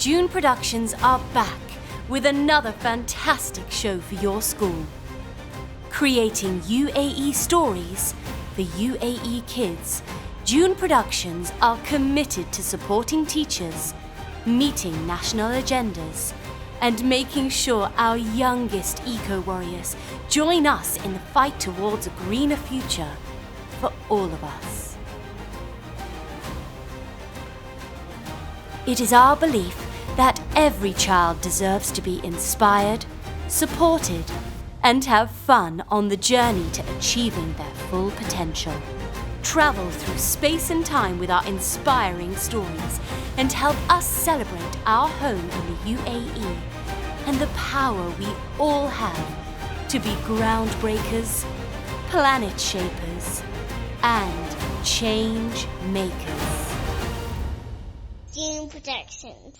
Dune Productions are back with another fantastic show for your school. Creating UAE stories for UAE kids, Dune Productions are committed to supporting teachers, meeting national agendas, and making sure our youngest eco-warriors join us in the fight towards a greener future for all of us. It is our belief that every child deserves to be inspired, supported, and have fun on the journey to achieving their full potential. Travel through space and time with our inspiring stories and help us celebrate our home in the UAE and the power we all have to be groundbreakers, planet shapers, and change makers. Dune Productions.